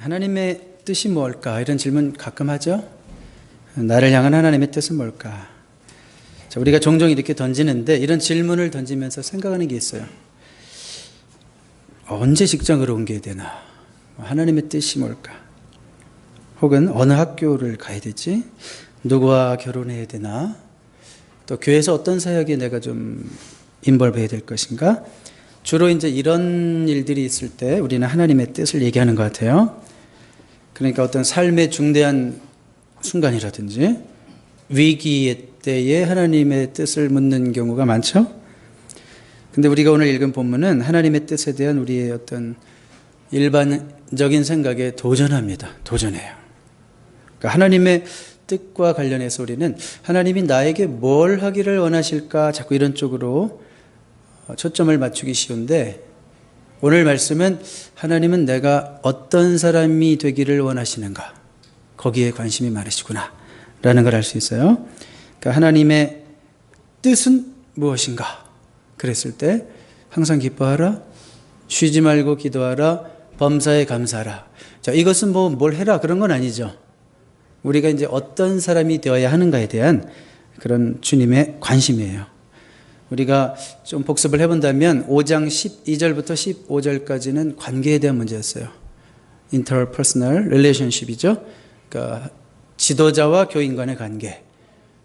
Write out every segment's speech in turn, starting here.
하나님의 뜻이 뭘까? 이런 질문 가끔 하죠. 나를 향한 하나님의 뜻은 뭘까? 자, 우리가 종종 이렇게 던지는데 이런 질문을 던지면서 생각하는 게 있어요. 언제 직장을 옮겨야 되나? 하나님의 뜻이 뭘까? 혹은 어느 학교를 가야 되지? 누구와 결혼해야 되나? 또 교회에서 어떤 사역에 내가 좀 인볼브해야 될 것인가? 주로 이제 이런 일들이 있을 때 우리는 하나님의 뜻을 얘기하는 것 같아요. 그러니까 어떤 삶의 중대한 순간이라든지 위기의 때에 하나님의 뜻을 묻는 경우가 많죠. 근데 우리가 오늘 읽은 본문은 하나님의 뜻에 대한 우리의 어떤 일반적인 생각에 도전합니다. 도전해요. 그러니까 하나님의 뜻과 관련해서 우리는 하나님이 나에게 뭘 하기를 원하실까 자꾸 이런 쪽으로 초점을 맞추기 쉬운데, 오늘 말씀은 하나님은 내가 어떤 사람이 되기를 원하시는가, 거기에 관심이 많으시구나 라는 걸 알 수 있어요. 그러니까 하나님의 뜻은 무엇인가 그랬을 때 항상 기뻐하라, 쉬지 말고 기도하라, 범사에 감사하라. 자, 이것은 뭘 해라 그런 건 아니죠. 우리가 이제 어떤 사람이 되어야 하는가에 대한 그런 주님의 관심이에요. 우리가 좀 복습을 해본다면 5장 12절부터 15절까지는 관계에 대한 문제였어요. interpersonal relationship이죠. 그러니까 지도자와 교인 간의 관계,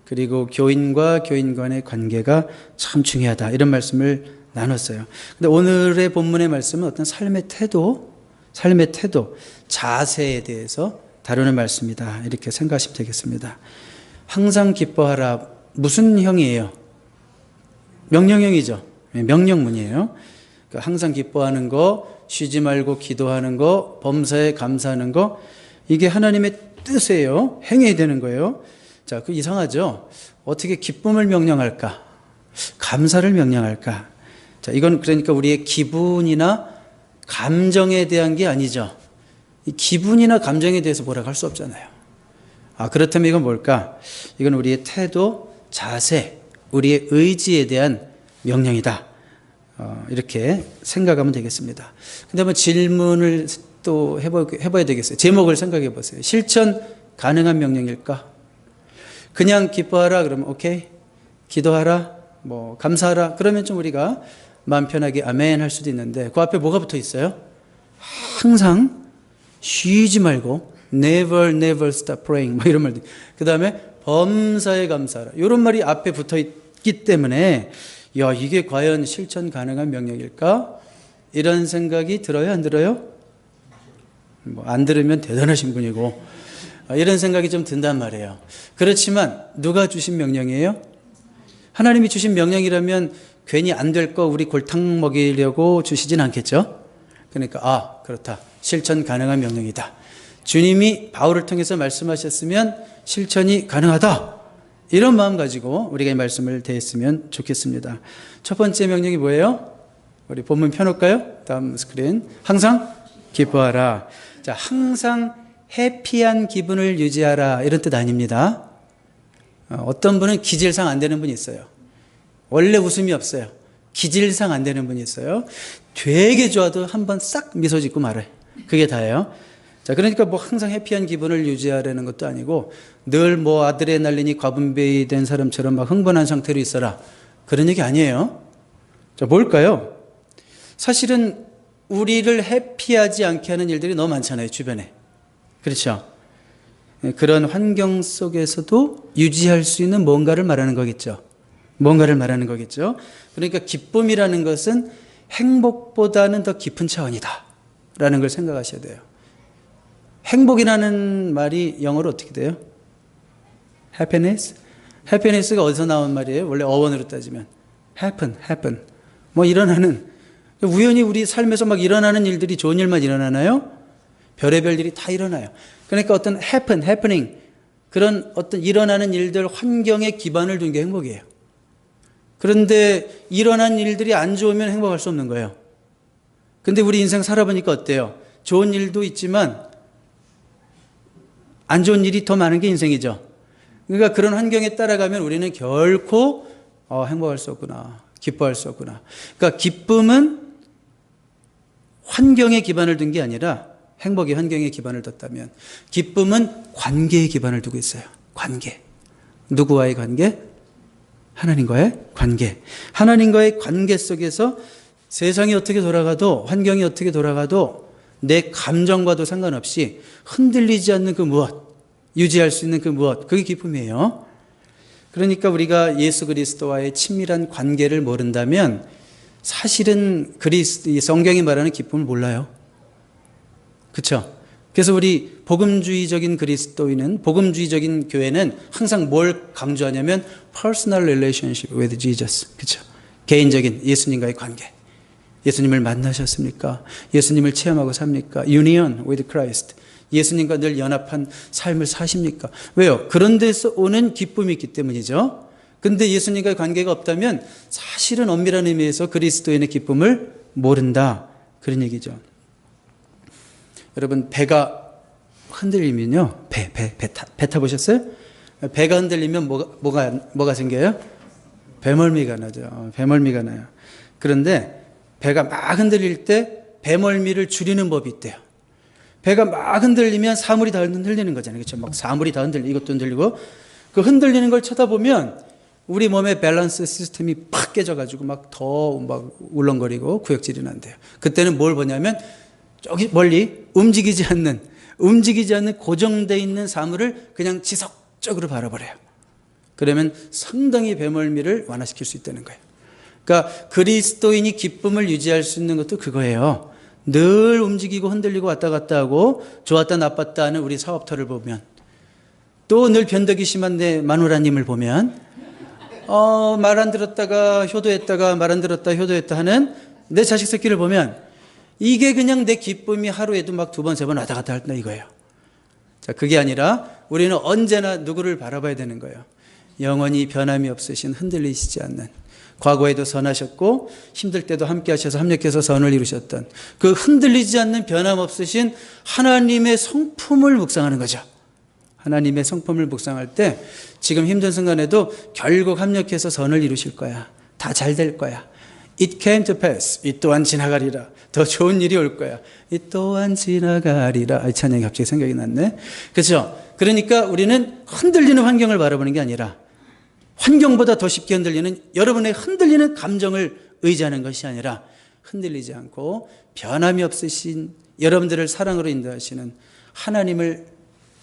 그리고 교인과 교인 간의 관계가 참 중요하다, 이런 말씀을 나눴어요. 근데 오늘의 본문의 말씀은 어떤 삶의 태도, 자세에 대해서 다루는 말씀이다, 이렇게 생각하시면 되겠습니다. 항상 기뻐하라, 무슨 형이에요? 명령형이죠. 명령문이에요. 그러니까 항상 기뻐하는 거, 쉬지 말고 기도하는 거, 범사에 감사하는 거, 이게 하나님의 뜻이에요. 행해야 되는 거예요. 자, 그 이상하죠? 어떻게 기쁨을 명령할까? 감사를 명령할까? 자, 이건 그러니까 우리의 기분이나 감정에 대한 게 아니죠. 이 기분이나 감정에 대해서 뭐라고 할 수 없잖아요. 그렇다면 이건 뭘까? 이건 우리의 태도, 자세, 우리의 의지에 대한 명령이다. 이렇게 생각하면 되겠습니다. 근데 한번 질문을 또 해봐야 되겠어요. 제목을 생각해 보세요. 실천 가능한 명령일까? 그냥 기뻐하라 그러면 오케이, 기도하라, 감사하라 그러면 좀 우리가 마음 편하게 아멘 할 수도 있는데, 그 앞에 뭐가 붙어 있어요? 항상 쉬지 말고 never stop praying 이런 말들. 그 다음에 범사에 감사하라, 이런 말이 앞에 붙어 있기 때문에 야, 이게 과연 실천 가능한 명령일까? 이런 생각이 들어요, 안 들어요? 안 들으면 대단하신 분이고, 이런 생각이 좀 든단 말이에요. 그렇지만 누가 주신 명령이에요? 하나님이 주신 명령이라면 괜히 안 될 거 우리 골탕 먹이려고 주시진 않겠죠? 그러니까 그렇다, 실천 가능한 명령이다. 주님이 바울을 통해서 말씀하셨으면 실천이 가능하다, 이런 마음 가지고 우리가 이 말씀을 대했으면 좋겠습니다. 첫 번째 명령이 뭐예요? 우리 본문 펴놓을까요? 다음 스크린. 항상 기뻐하라. 자, 항상 해피한 기분을 유지하라, 이런 뜻 아닙니다. 어떤 분은 기질상 안 되는 분이 있어요. 원래 웃음이 없어요. 기질상 안 되는 분이 있어요. 되게 좋아도 한번 싹 미소 짓고 말아요. 그게 다예요. 자, 그러니까 항상 해피한 기분을 유지하라는 것도 아니고 늘 아드레날린이 과분비 된 사람처럼 막 흥분한 상태로 있어라, 그런 얘기 아니에요. 자, 뭘까요? 사실은 우리를 해피하지 않게 하는 일들이 너무 많잖아요, 주변에. 그렇죠? 그런 환경 속에서도 유지할 수 있는 뭔가를 말하는 거겠죠. 그러니까 기쁨이라는 것은 행복보다는 더 깊은 차원이다 라는 걸 생각하셔야 돼요. 행복이라는 말이 영어로 어떻게 돼요? happiness? happiness가 어디서 나온 말이에요? 원래 어원으로 따지면 happen. 일어나는, 우연히 우리 삶에서 막 일어나는 일들이 좋은 일만 일어나나요? 별의별 일이 다 일어나요. 그러니까 어떤 happening, 그런 어떤 일어나는 일들, 환경에 기반을 둔 게 행복이에요. 그런데 일어난 일들이 안 좋으면 행복할 수 없는 거예요. 근데 우리 인생 살아보니까 어때요? 좋은 일도 있지만 안 좋은 일이 더 많은 게 인생이죠. 그러니까 그런 환경에 따라가면 우리는 결코 행복할 수 없구나, 기뻐할 수 없구나. 그러니까 기쁨은 환경에 기반을 둔 게 아니라 행복이 환경에 기반을 뒀다면 기쁨은 관계에 기반을 두고 있어요. 관계. 누구와의 관계? 하나님과의 관계. 하나님과의 관계 속에서 세상이 어떻게 돌아가도 환경이 어떻게 돌아가도 내 감정과도 상관없이 흔들리지 않는 그 무엇, 유지할 수 있는 그 무엇, 그게 기쁨이에요. 그러니까 우리가 예수 그리스도와의 친밀한 관계를 모른다면 사실은 성경이 말하는 기쁨을 몰라요. 그렇죠? 그래서 우리 복음주의적인 그리스도인은, 복음주의적인 교회는 항상 뭘 강조하냐면 personal relationship with Jesus. 그렇죠? 개인적인 예수님과의 관계. 예수님을 만나셨습니까? 예수님을 체험하고 삽니까? Union with Christ. 예수님과 늘 연합한 삶을 사십니까? 왜요? 그런 데서 오는 기쁨이 있기 때문이죠. 근데 예수님과의 관계가 없다면 사실은 엄밀한 의미에서 그리스도인의 기쁨을 모른다. 그런 얘기죠. 여러분, 배가 흔들리면요. 배 타보셨어요? 배가 흔들리면 뭐가 생겨요? 배멀미가 나죠. 배멀미가 나요. 그런데 배가 막 흔들릴 때 배멀미를 줄이는 법이 있대요. 배가 막 흔들리면 사물이 다 흔들리는 거잖아요. 그렇죠? 막 사물이 다 흔들리고 이것도 흔들리고 그 흔들리는 걸 쳐다보면 우리 몸의 밸런스 시스템이 팍 깨져가지고 막 더 막 울렁거리고 구역질이 난대요. 그때는 뭘 보냐면 저기 멀리 움직이지 않는 고정되어 있는 사물을 그냥 지속적으로 바라버려요. 그러면 상당히 배멀미를 완화시킬 수 있다는 거예요. 그러니까 그리스도인이 기쁨을 유지할 수 있는 것도 그거예요. 늘 움직이고 흔들리고 왔다 갔다 하고 좋았다 나빴다 하는 우리 사업터를 보면, 또 늘 변덕이 심한 내 마누라님을 보면, 말 안 들었다가 효도했다가 말 안 들었다 효도했다 하는 내 자식 새끼를 보면 이게 그냥 내 기쁨이 하루에도 막 2번, 3번 왔다 갔다 한다 이거예요. 자, 그게 아니라 우리는 언제나 누구를 바라봐야 되는 거예요. 영원히 변함이 없으신 흔들리시지 않는, 과거에도 선하셨고 힘들 때도 함께 하셔서 합력해서 선을 이루셨던 그 흔들리지 않는 변함없으신 하나님의 성품을 묵상하는 거죠. 하나님의 성품을 묵상할 때 지금 힘든 순간에도 결국 합력해서 선을 이루실 거야. 다 잘 될 거야. It came to pass. 이 또한 지나가리라. 더 좋은 일이 올 거야. 이 또한 지나가리라. 이 찬양이 갑자기 생각이 났네. 그렇죠? 그러니까 우리는 흔들리는 환경을 바라보는 게 아니라 환경보다 더 쉽게 흔들리는 여러분의 흔들리는 감정을 의지하는 것이 아니라 흔들리지 않고 변함이 없으신 여러분들을 사랑으로 인도하시는 하나님을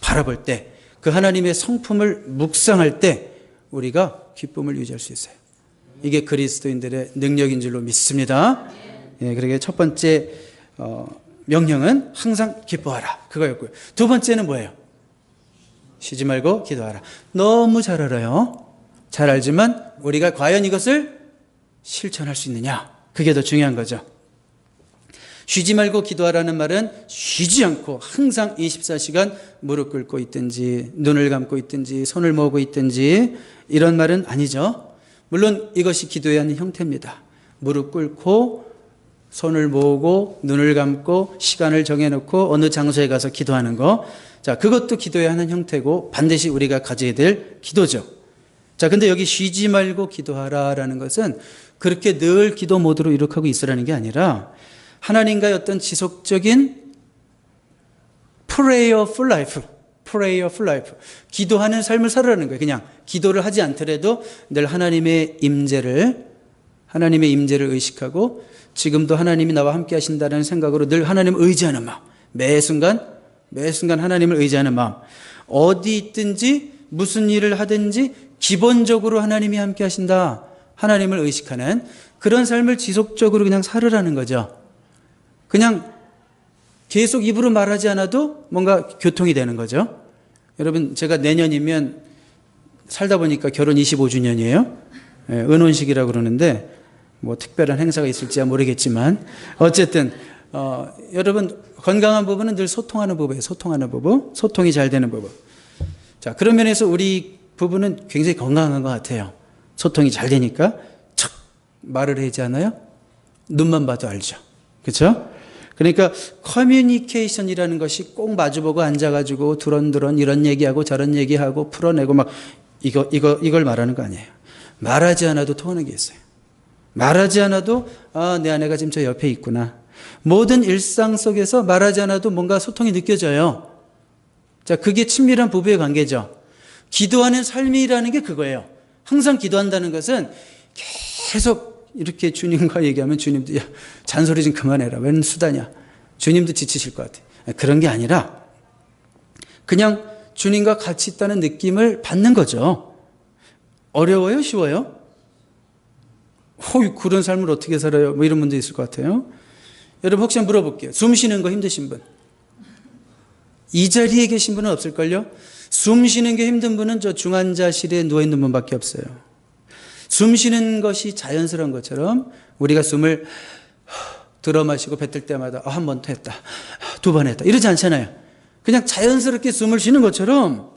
바라볼 때, 그 하나님의 성품을 묵상할 때 우리가 기쁨을 유지할 수 있어요. 이게 그리스도인들의 능력인 줄로 믿습니다. 예, 그러게 첫 번째 명령은 항상 기뻐하라 그거였고요. 두 번째는 뭐예요? 쉬지 말고 기도하라. 너무 잘 알아요. 잘 알지만 우리가 과연 이것을 실천할 수 있느냐, 그게 더 중요한 거죠. 쉬지 말고 기도하라는 말은 쉬지 않고 항상 24시간 무릎 꿇고 있든지 눈을 감고 있든지 손을 모으고 있든지 이런 말은 아니죠. 물론 이것이 기도의 한 형태입니다. 무릎 꿇고 손을 모으고 눈을 감고 시간을 정해놓고 어느 장소에 가서 기도하는 거, 자, 그것도 기도의 하는 형태고 반드시 우리가 가져야 될 기도죠. 자, 근데 여기 쉬지 말고 기도하라라는 것은 그렇게 늘 기도 모드로 이룩하고 있으라는 게 아니라 하나님과의 어떤 지속적인 prayerful life, 기도하는 삶을 살아라는 거예요. 그냥 기도를 하지 않더라도 늘 하나님의 임재를 의식하고 지금도 하나님이 나와 함께 하신다는 생각으로 늘 하나님을 의지하는 마음, 매 순간 하나님을 의지하는 마음, 어디 있든지 무슨 일을 하든지 기본적으로 하나님이 함께 하신다, 하나님을 의식하는 그런 삶을 지속적으로 그냥 살으라는 거죠. 그냥 계속 입으로 말하지 않아도 뭔가 교통이 되는 거죠. 여러분, 제가 내년이면 살다 보니까 결혼 25주년이에요. 은혼식이라고 그러는데 뭐 특별한 행사가 있을지야 모르겠지만 어쨌든 여러분, 건강한 부부는 늘 소통하는 부부예요. 소통하는 부부, 소통이 잘 되는 부부. 자, 그런 면에서 우리 부부는 굉장히 건강한 것 같아요. 소통이 잘 되니까 척 말을 하지 않아요? 눈만 봐도 알죠. 그렇죠? 그러니까 커뮤니케이션이라는 것이 꼭 마주보고 앉아가지고 두런두런 이런 얘기하고 저런 얘기하고 풀어내고 막 이걸 말하는 거 아니에요. 말하지 않아도 통하는 게 있어요. 말하지 않아도 내 아내가 지금 저 옆에 있구나. 모든 일상 속에서 말하지 않아도 뭔가 소통이 느껴져요. 자, 그게 친밀한 부부의 관계죠. 기도하는 삶이라는 게 그거예요. 항상 기도한다는 것은 계속 이렇게 주님과 얘기하면 주님도 야, 잔소리 좀 그만해라. 웬 수다냐. 주님도 지치실 것 같아. 그런 게 아니라 그냥 주님과 같이 있다는 느낌을 받는 거죠. 어려워요? 쉬워요? 그런 삶을 어떻게 살아요? 뭐 이런 분도 있을 것 같아요. 여러분 혹시 한번 물어볼게요. 숨 쉬는 거 힘드신 분? 이 자리에 계신 분은 없을걸요? 숨 쉬는 게 힘든 분은 저 중환자실에 누워있는 분밖에 없어요. 숨 쉬는 것이 자연스러운 것처럼 우리가 숨을 들어 마시고 뱉을 때마다 한 번 했다, 두 번 했다 이러지 않잖아요. 그냥 자연스럽게 숨을 쉬는 것처럼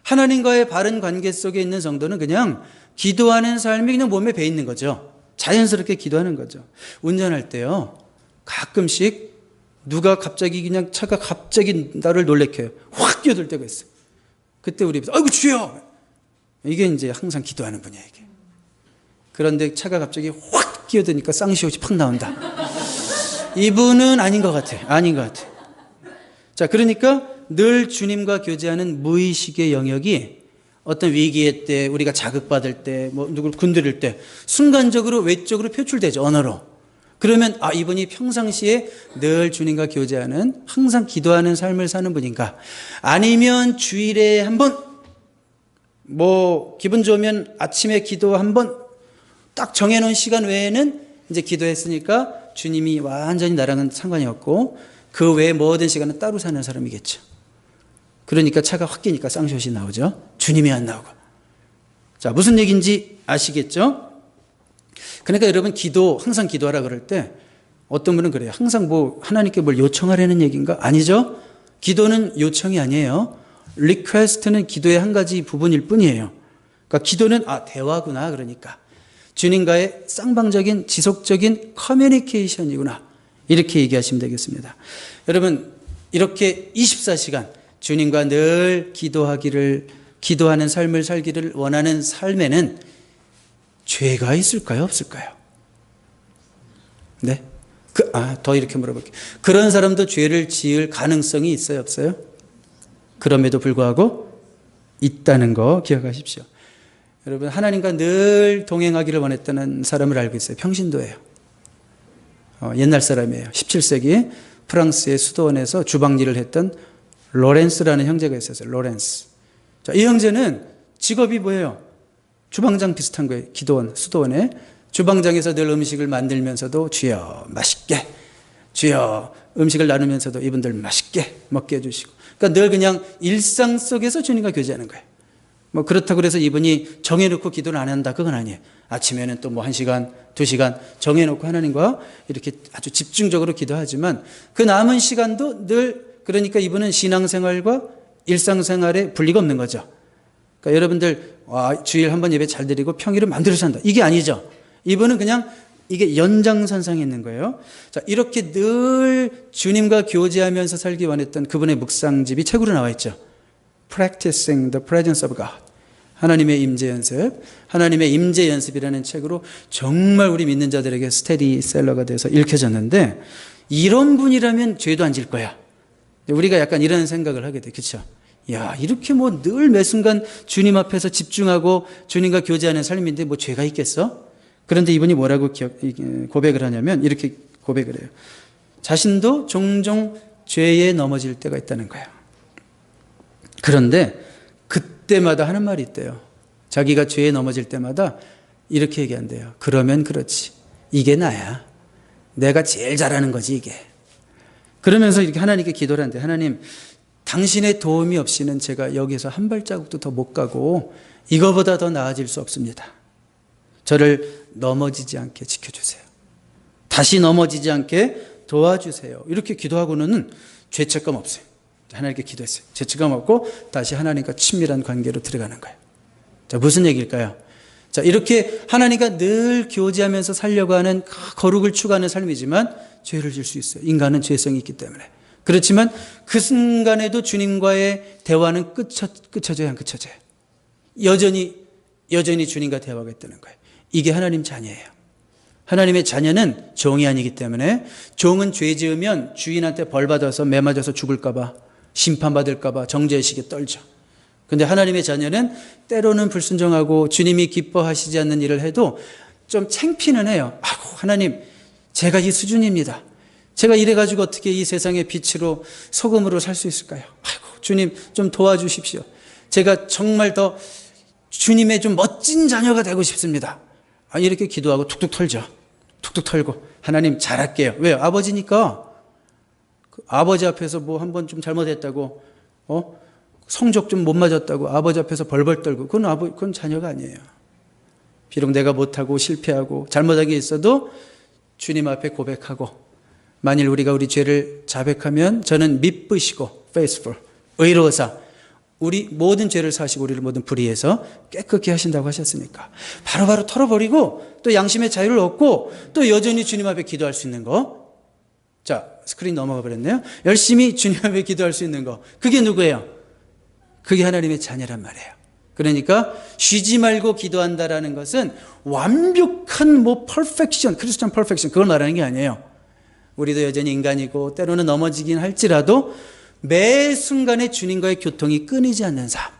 하나님과의 바른 관계 속에 있는 성도는 그냥 기도하는 삶이 그냥 몸에 배 있는 거죠. 자연스럽게 기도하는 거죠. 운전할 때요, 가끔씩 누가 갑자기 그냥 차가 갑자기 나를 놀래켜요. 확 끼어들 때가 있어요. 그때 우리 아이고 주여, 이게 이제 항상 기도하는 분이야 이게. 그런데 차가 갑자기 확 끼어드니까 쌍시옷이 팍 나온다. 이분은 아닌 것 같아. 아닌 것 같아. 자, 그러니까 늘 주님과 교제하는 무의식의 영역이 어떤 위기의 때, 우리가 자극받을 때, 뭐 누구를 건드릴 때 순간적으로 외적으로 표출되죠. 언어로. 그러면 이분이 평상시에 늘 주님과 교제하는, 항상 기도하는 삶을 사는 분인가? 아니면 주일에 한 번, 뭐 기분 좋으면 아침에 기도 한 번 딱 정해놓은 시간 외에는 이제 기도했으니까 주님이 완전히 나랑은 상관이 없고 그 외에 모든 시간은 따로 사는 사람이겠죠. 그러니까 차가 확 끼니까 쌍시옷이 나오죠. 주님이 안 나오고. 자, 무슨 얘기인지 아시겠죠? 그러니까 여러분 항상 기도하라 그럴 때 어떤 분은 그래요. 항상 뭐 하나님께 뭘 요청하라는 얘기인가? 아니죠. 기도는 요청이 아니에요. 리퀘스트는 기도의 한 가지 부분일 뿐이에요. 그러니까 기도는 대화구나. 그러니까 주님과의 쌍방적인 지속적인 커뮤니케이션이구나. 이렇게 얘기하시면 되겠습니다. 여러분 이렇게 24시간 주님과 늘 기도하는 삶을 살기를 원하는 삶에는 죄가 있을까요? 없을까요? 네? 더 이렇게 물어볼게요. 그런 사람도 죄를 지을 가능성이 있어요? 없어요? 그럼에도 불구하고 있다는 거 기억하십시오. 여러분 하나님과 늘 동행하기를 원했다는 사람을 알고 있어요. 평신도예요. 옛날 사람이에요. 17세기 프랑스의 수도원에서 주방일을 했던 로렌스라는 형제가 있었어요. 로렌스. 자, 이 형제는 직업이 뭐예요? 주방장 비슷한 거예요. 기도원, 수도원에. 주방장에서 늘 음식을 만들면서도 주여 맛있게, 주여 음식을 나누면서도 이분들 맛있게 먹게 해주시고. 그러니까 늘 그냥 일상 속에서 주님과 교제하는 거예요. 뭐 그렇다고 해서 이분이 정해놓고 기도를 안 한다, 그건 아니에요. 아침에는 또 뭐 1시간, 2시간 정해놓고 하나님과 이렇게 아주 집중적으로 기도하지만 그 남은 시간도 늘, 그러니까 이분은 신앙생활과 일상생활에 분리가 없는 거죠. 그러니까 여러분들 주일 한 번 예배 잘 드리고 평일은 만들어서 한다, 이게 아니죠. 이분은 그냥 이게 연장선상에 있는 거예요. 자, 이렇게 늘 주님과 교제하면서 살기 원했던 그분의 묵상집이 책으로 나와 있죠. Practicing the Presence of God. 하나님의 임재 연습, 하나님의 임재 연습이라는 책으로 정말 우리 믿는 자들에게 스테디셀러가 돼서 읽혀졌는데, 이런 분이라면 죄도 안 질 거야. 우리가 약간 이런 생각을 하게 돼. 그렇죠? 야, 이렇게 뭐 늘 매 순간 주님 앞에서 집중하고 주님과 교제하는 삶인데 뭐 죄가 있겠어? 그런데 이분이 뭐라고 고백을 하냐면 이렇게 고백을 해요. 자신도 종종 죄에 넘어질 때가 있다는 거예요. 그런데 그때마다 하는 말이 있대요. 자기가 죄에 넘어질 때마다 이렇게 얘기한대요. 그러면 그렇지. 이게 나야. 내가 제일 잘하는 거지 이게. 그러면서 이렇게 하나님께 기도를 한대. 하나님, 당신의 도움이 없이는 제가 여기서 한 발자국도 더 못 가고 이거보다 더 나아질 수 없습니다. 저를 넘어지지 않게 지켜주세요. 다시 넘어지지 않게 도와주세요. 이렇게 기도하고는 죄책감 없어요. 하나님께 기도했어요. 죄책감 없고 다시 하나님과 친밀한 관계로 들어가는 거예요. 자, 무슨 얘기일까요? 자, 이렇게 하나님과 늘 교제하면서 살려고 하는 거룩을 추구하는 삶이지만 죄를 질 수 있어요. 인간은 죄성이 있기 때문에. 그렇지만 그 순간에도 주님과의 대화는 끝쳐져야 안 끝쳐져요. 여전히 주님과 대화가 있다는 거예요. 이게 하나님 자녀예요. 하나님의 자녀는 종이 아니기 때문에 종은 죄 지으면 주인한테 벌 받아서 매 맞아서 죽을까 봐, 심판받을까 봐 정죄의식에 떨죠. 근데 하나님의 자녀는 때로는 불순종하고 주님이 기뻐하시지 않는 일을 해도 좀 창피는 해요. 아이고, 하나님, 제가 이 수준입니다. 제가 이래가지고 어떻게 이 세상의 빛으로 소금으로 살 수 있을까요? 아이고, 주님 좀 도와주십시오. 제가 정말 더 주님의 좀 멋진 자녀가 되고 싶습니다. 이렇게 기도하고 툭툭 털죠. 툭툭 털고 하나님 잘할게요. 왜요? 아버지니까. 아버지 앞에서 뭐 한번 좀 잘못했다고, 성적 좀 못 맞았다고 아버지 앞에서 벌벌 떨고 그건 자녀가 아니에요. 비록 내가 못하고 실패하고 잘못한 게 있어도 주님 앞에 고백하고, 만일 우리가 우리 죄를 자백하면 저는 미쁘시고 faithful, 의로우사 우리 모든 죄를 사시고 우리를 모든 불의해서 깨끗게 하신다고 하셨으니까 바로바로 털어버리고 또 양심의 자유를 얻고 또 여전히 주님 앞에 기도할 수 있는 거. 자, 스크린 넘어가 버렸네요. 열심히 주님 앞에 기도할 수 있는 거. 그게 누구예요? 그게 하나님의 자녀란 말이에요. 그러니까 쉬지 말고 기도한다라는 것은 완벽한 perfection, 크리스천 perfection 그걸 말하는 게 아니에요. 우리도 여전히 인간이고 때로는 넘어지긴 할지라도 매 순간에 주님과의 교통이 끊이지 않는 삶,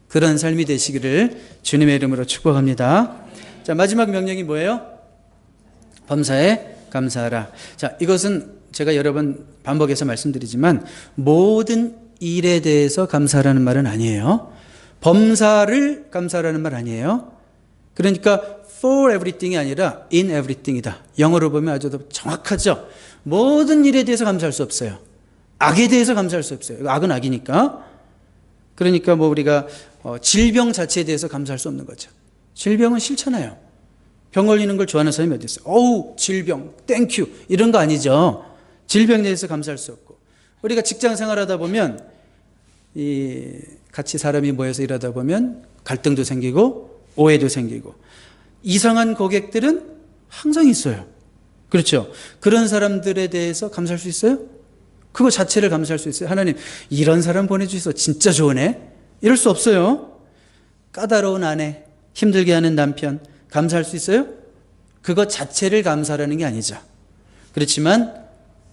그런 삶이 되시기를 주님의 이름으로 축복합니다. 자, 마지막 명령이 뭐예요? 범사에 감사하라. 자, 이것은 제가 여러 번 반복해서 말씀드리지만 모든 일에 대해서 감사하라는 말은 아니에요. 범사를 감사하라는 말 아니에요. 그러니까 for everything이 아니라 in everything이다. 영어로 보면 아주 더 정확하죠. 모든 일에 대해서 감사할 수 없어요. 악에 대해서 감사할 수 없어요. 악은 악이니까. 그러니까 뭐 우리가 질병 자체에 대해서 감사할 수 없는 거죠. 질병은 싫잖아요. 병 걸리는 걸 좋아하는 사람이 어디 있어요? 어우, 질병, 땡큐 이런 거 아니죠. 질병에 대해서 감사할 수 없고, 우리가 직장 생활하다 보면 같이 사람이 모여서 일하다 보면 갈등도 생기고 오해도 생기고 이상한 고객들은 항상 있어요. 그렇죠? 그런 사람들에 대해서 감사할 수 있어요? 그거 자체를 감사할 수 있어요? 하나님, 이런 사람 보내주셔서 진짜 좋으네? 이럴 수 없어요. 까다로운 아내, 힘들게 하는 남편 감사할 수 있어요? 그거 자체를 감사하라는 게 아니죠. 그렇지만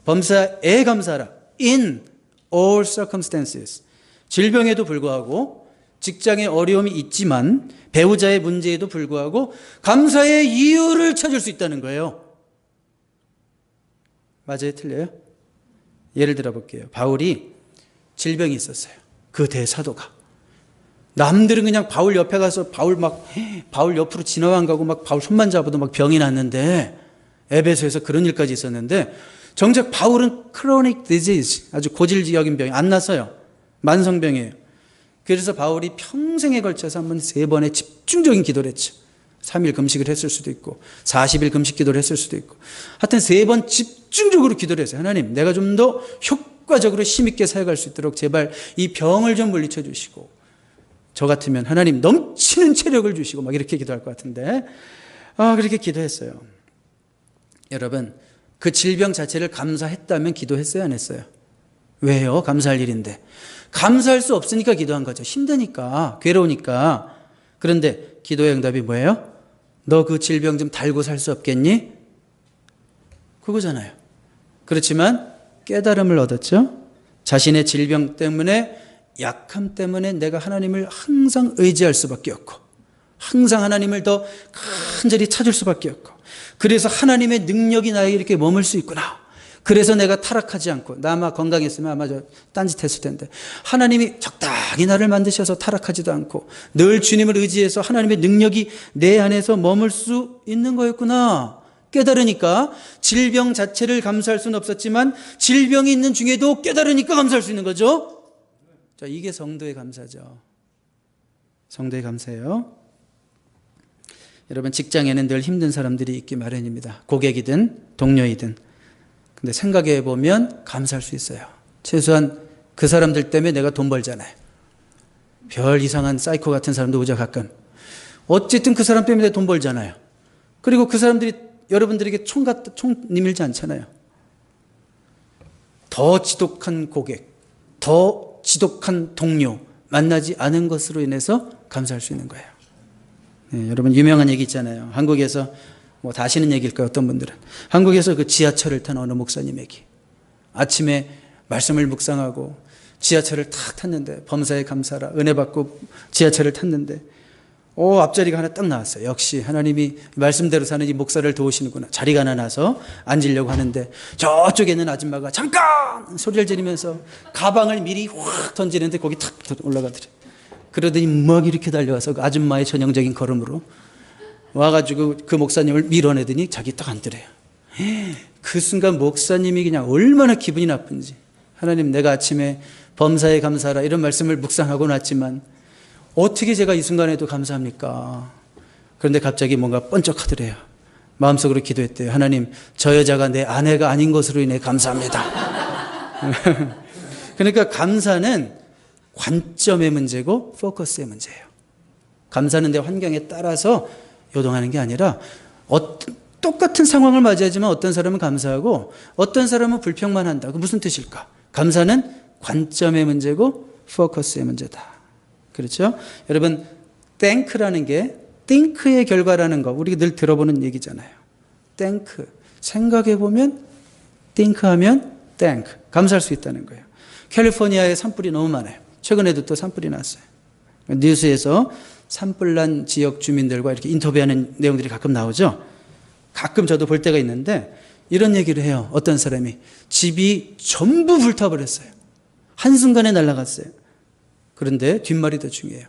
범사에 감사하라. In all circumstances. 질병에도 불구하고, 직장에 어려움이 있지만, 배우자의 문제에도 불구하고 감사의 이유를 찾을 수 있다는 거예요. 맞아요? 틀려요? 예를 들어 볼게요. 바울이 질병이 있었어요. 그 대사도가. 남들은 그냥 바울 옆에 가서 바울 옆으로 지나간 가고 막 바울 손만 잡아도 막 병이 났는데, 에베소에서 그런 일까지 있었는데, 정작 바울은 chronic disease, 아주 고질적인 병이 안 났어요. 만성병이에요. 그래서 바울이 평생에 걸쳐서 한번 3번의 집중적인 기도를 했죠. 3일 금식을 했을 수도 있고 40일 금식 기도를 했을 수도 있고, 하여튼 3번 집중적으로 기도를 했어요. 하나님, 내가 좀 더 효과적으로 힘있게 사역할 수 있도록 제발 이 병을 좀 물리쳐 주시고, 저 같으면 하나님 넘치는 체력을 주시고 막 이렇게 기도할 것 같은데, 그렇게 기도했어요. 여러분, 그 질병 자체를 감사했다면 기도했어요, 안 했어요? 왜요? 감사할 일인데. 감사할 수 없으니까 기도한 거죠. 힘드니까, 괴로우니까. 그런데 기도의 응답이 뭐예요? 너 그 질병 좀 달고 살 수 없겠니? 그거잖아요. 그렇지만 깨달음을 얻었죠. 자신의 질병 때문에, 약함 때문에 내가 하나님을 항상 의지할 수밖에 없고, 항상 하나님을 더 간절히 찾을 수밖에 없고, 그래서 하나님의 능력이 나에게 이렇게 머물 수 있구나. 그래서 내가 타락하지 않고, 나 아마 건강했으면 아마 딴짓했을 텐데, 하나님이 적당히 나를 만드셔서 타락하지도 않고 늘 주님을 의지해서 하나님의 능력이 내 안에서 머물 수 있는 거였구나 깨달으니까, 질병 자체를 감사할 수는 없었지만 질병이 있는 중에도 깨달으니까 감사할 수 있는 거죠. 자, 이게 성도의 감사죠. 성도의 감사예요. 여러분, 직장에는 늘 힘든 사람들이 있기 마련입니다. 고객이든 동료이든. 근데 생각해 보면 감사할 수 있어요. 최소한 그 사람들 때문에 내가 돈 벌잖아요. 별 이상한 사이코 같은 사람도 오죠, 가끔. 어쨌든 그 사람 때문에 돈 벌잖아요. 그리고 그 사람들이 여러분들에게 총 내밀지 않잖아요. 더 지독한 고객, 더 지독한 동료 만나지 않은 것으로 인해서 감사할 수 있는 거예요. 네, 여러분, 유명한 얘기 있잖아요. 한국에서 뭐 다 아시는 얘기일 거예요. 어떤 분들은. 한국에서 그 지하철을 탄 어느 목사님에게 아침에 말씀을 묵상하고 지하철을 탁 탔는데 범사에 감사라 은혜 받고 지하철을 탔는데 앞자리가 하나 딱 나왔어요. 역시 하나님이 말씀대로 사는 이 목사를 도우시는구나. 자리가 하나 나서 앉으려고 하는데 저쪽에 있는 아줌마가 잠깐 소리를 지르면서 가방을 미리 확 던지는데 거기 탁 올라가더래. 그러더니 막 이렇게 달려와서 그 아줌마의 전형적인 걸음으로 와가지고 그 목사님을 밀어내더니 자기 딱 앉더래요. 그 순간 목사님이 그냥 얼마나 기분이 나쁜지. 하나님, 내가 아침에 범사에 감사하라 이런 말씀을 묵상하고 났지만 어떻게 제가 이 순간에도 감사합니까? 그런데 갑자기 뭔가 번쩍하더래요. 마음속으로 기도했대요. 하나님, 저 여자가 내 아내가 아닌 것으로 인해 감사합니다. 그러니까 감사는 관점의 문제고 포커스의 문제예요. 감사는 내 환경에 따라서 요동하는 게 아니라 똑같은 상황을 맞이하지만 어떤 사람은 감사하고 어떤 사람은 불평만 한다. 그 무슨 뜻일까? 감사는 관점의 문제고 포커스의 문제다. 그렇죠? 여러분, think라는 게 think의 결과라는 거 우리가 늘 들어보는 얘기잖아요. think, 생각해보면 think하면 thank, 감사할 수 있다는 거예요. 캘리포니아에 산불이 너무 많아요. 최근에도 또 산불이 났어요. 뉴스에서 산불난 지역 주민들과 이렇게 인터뷰하는 내용들이 가끔 나오죠. 가끔 저도 볼 때가 있는데 이런 얘기를 해요. 어떤 사람이 집이 전부 불타버렸어요. 한순간에 날아갔어요. 그런데 뒷말이 더 중요해요.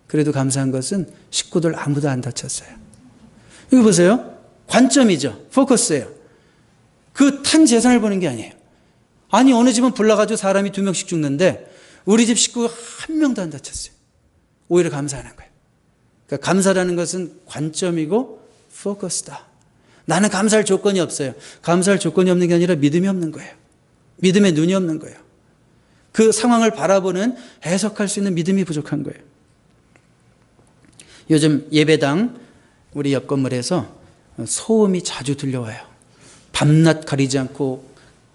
그래도 감사한 것은 식구들 아무도 안 다쳤어요. 이거 보세요. 관점이죠. 포커스예요. 그 탄 재산을 보는 게 아니에요. 아니 어느 집은 불나가지고 사람이 2명씩 죽는데 우리 집 식구가 1명도 안 다쳤어요. 오히려 감사하는 거예요. 그러니까 감사라는 것은 관점이고 포커스다. 나는 감사할 조건이 없어요. 감사할 조건이 없는 게 아니라 믿음이 없는 거예요. 믿음의 눈이 없는 거예요. 그 상황을 바라보는 해석할 수 있는 믿음이 부족한 거예요. 요즘 예배당 우리 옆 건물에서 소음이 자주 들려와요. 밤낮 가리지 않고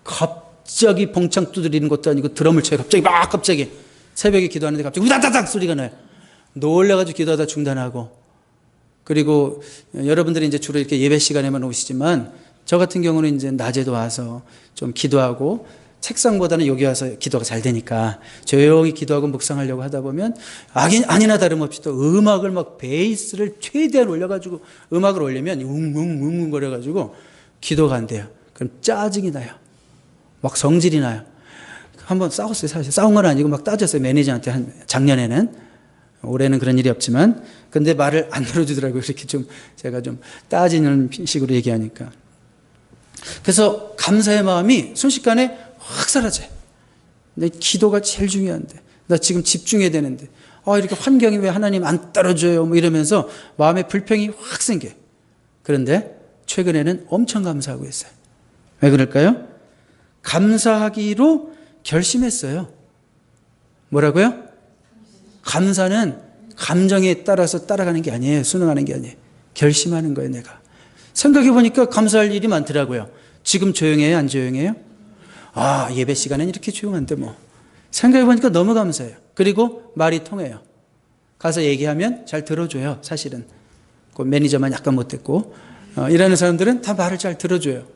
갑자기 봉창 두드리는 것도 아니고 드럼을 쳐요. 갑자기 새벽에 기도하는데 갑자기 우다다닥 소리가 나요. 놀래가지고 기도하다 중단하고. 그리고 여러분들이 이제 주로 이렇게 예배 시간에만 오시지만 저 같은 경우는 이제 낮에도 와서 좀 기도하고 책상보다는 여기 와서 기도가 잘 되니까 조용히 기도하고 묵상하려고 하다 보면 아니나 다름없이 또 음악을 막 베이스를 최대한 올려가지고 음악을 올리면 웅웅웅웅 거려가지고 기도가 안 돼요. 그럼 짜증이 나요. 막 성질이 나요. 한번 싸웠어요. 사실 싸운 건 아니고 막 따졌어요. 매니저한테 작년에는. 올해는 그런 일이 없지만 근데 말을 안 들어주더라고요. 이렇게 좀 제가 좀 따지는 식으로 얘기하니까. 그래서 감사의 마음이 순식간에 확 사라져요. 내 기도가 제일 중요한데 나 지금 집중해야 되는데 이렇게 환경이 왜 하나님 안 따라줘요 뭐 이러면서 마음에 불평이 확 생겨요. 그런데 최근에는 엄청 감사하고 있어요. 왜 그럴까요? 감사하기로 결심했어요. 뭐라고요? 감사는 감정에 따라서 따라가는 게 아니에요. 순응하는 게 아니에요. 결심하는 거예요. 내가 생각해 보니까 감사할 일이 많더라고요. 지금 조용해요? 안 조용해요? 예배 시간엔 이렇게 조용한데 뭐. 생각해 보니까 너무 감사해요. 그리고 말이 통해요. 가서 얘기하면 잘 들어줘요. 사실은 그 매니저만 약간 못됐고 일하는 사람들은 다 말을 잘 들어줘요.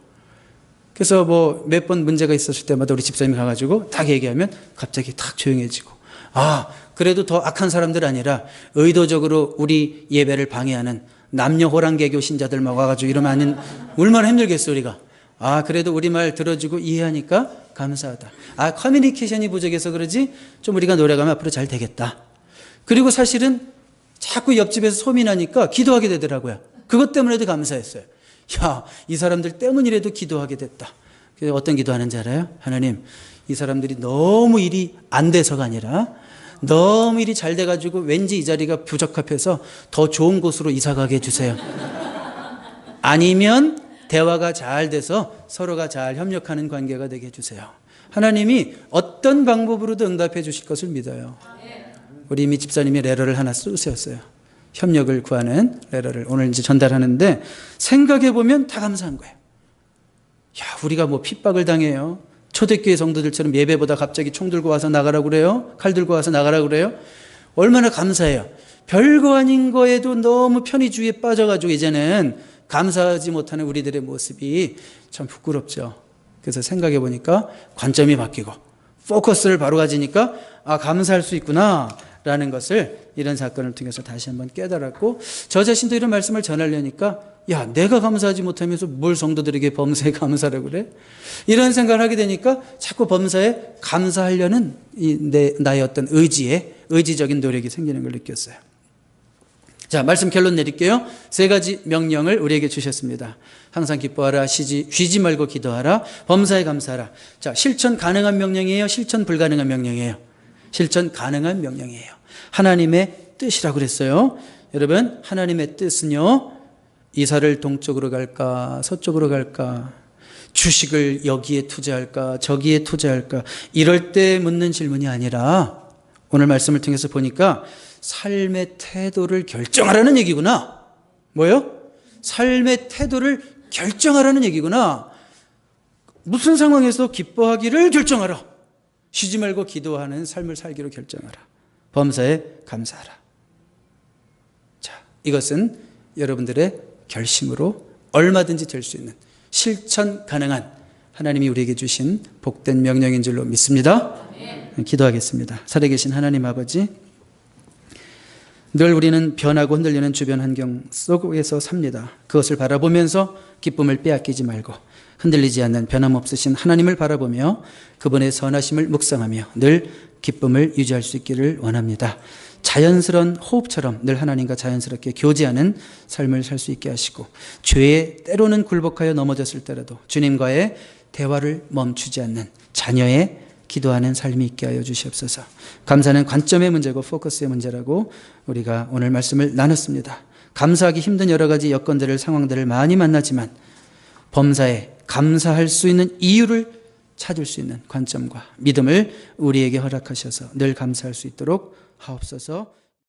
그래서 뭐 몇 번 문제가 있었을 때마다 우리 집사님이 가가지고 딱 얘기하면 갑자기 탁 조용해지고 그래도 더 악한 사람들 아니라 의도적으로 우리 예배를 방해하는 남녀 호랑개교 신자들만 와가지고 이러면 얼마나 힘들겠어 우리가. 그래도 우리 말 들어주고 이해하니까 감사하다. 커뮤니케이션이 부족해서 그러지 좀 우리가 노력하면 앞으로 잘 되겠다. 그리고 사실은 자꾸 옆집에서 소문이 나니까 기도하게 되더라고요. 그것 때문에도 감사했어요. 이 사람들 때문이라도 기도하게 됐다. 그래서 어떤 기도하는지 알아요? 하나님, 이 사람들이 너무 일이 안 돼서가 아니라 너무 일이 잘 돼가지고 왠지 이 자리가 부적합해서 더 좋은 곳으로 이사가게 해주세요. 아니면 대화가 잘 돼서 서로가 잘 협력하는 관계가 되게 해주세요. 하나님이 어떤 방법으로도 응답해 주실 것을 믿어요. 우리 이미 집사님이 레터를 하나 쓰셨어요. 협력을 구하는 레터를 오늘 이제 전달하는데 생각해 보면 다 감사한 거예요. 우리가 뭐 핍박을 당해요. 초대교회 성도들처럼 예배보다 갑자기 총 들고 와서 나가라고 그래요. 칼 들고 와서 나가라고 그래요. 얼마나 감사해요. 별거 아닌 거에도 너무 편의주의에 빠져가지고 이제는 감사하지 못하는 우리들의 모습이 참 부끄럽죠. 그래서 생각해 보니까 관점이 바뀌고 포커스를 바로 가지니까 감사할 수 있구나 라는 것을 이런 사건을 통해서 다시 한번 깨달았고, 저 자신도 이런 말씀을 전하려니까 내가 감사하지 못하면서 뭘 성도들에게 범사에 감사라고 그래? 이런 생각을 하게 되니까 자꾸 범사에 감사하려는 나의 어떤 의지적인 노력이 생기는 걸 느꼈어요. 자, 말씀 결론 내릴게요. 3가지 명령을 우리에게 주셨습니다. 항상 기뻐하라, 쉬지 말고 기도하라, 범사에 감사하라. 자, 실천 가능한 명령이에요? 실천 불가능한 명령이에요? 실천 가능한 명령이에요. 하나님의 뜻이라고 그랬어요. 여러분, 하나님의 뜻은요, 이사를 동쪽으로 갈까 서쪽으로 갈까, 주식을 여기에 투자할까 저기에 투자할까, 이럴 때 묻는 질문이 아니라 오늘 말씀을 통해서 보니까 삶의 태도를 결정하라는 얘기구나. 뭐요? 삶의 태도를 결정하라는 얘기구나. 무슨 상황에서 기뻐하기를 결정하라. 쉬지 말고 기도하는 삶을 살기로 결정하라. 범사에 감사하라. 자, 이것은 여러분들의 결심으로 얼마든지 될 수 있는 실천 가능한 하나님이 우리에게 주신 복된 명령인 줄로 믿습니다. 기도하겠습니다. 살아계신 하나님 아버지, 늘 우리는 변하고 흔들리는 주변 환경 속에서 삽니다. 그것을 바라보면서 기쁨을 빼앗기지 말고 흔들리지 않는 변함없으신 하나님을 바라보며 그분의 선하심을 묵상하며 늘 기쁨을 유지할 수 있기를 원합니다. 자연스러운 호흡처럼 늘 하나님과 자연스럽게 교제하는 삶을 살 수 있게 하시고, 죄에 때로는 굴복하여 넘어졌을 때라도 주님과의 대화를 멈추지 않는 자녀의 기도하는 삶이 있게 하여 주시옵소서. 감사는 관점의 문제고 포커스의 문제라고 우리가 오늘 말씀을 나눴습니다. 감사하기 힘든 여러 가지 여건들을, 상황들을 많이 만나지만 범사에 감사할 수 있는 이유를 찾을 수 있는 관점과 믿음을 우리에게 허락하셔서 늘 감사할 수 있도록 하옵소서.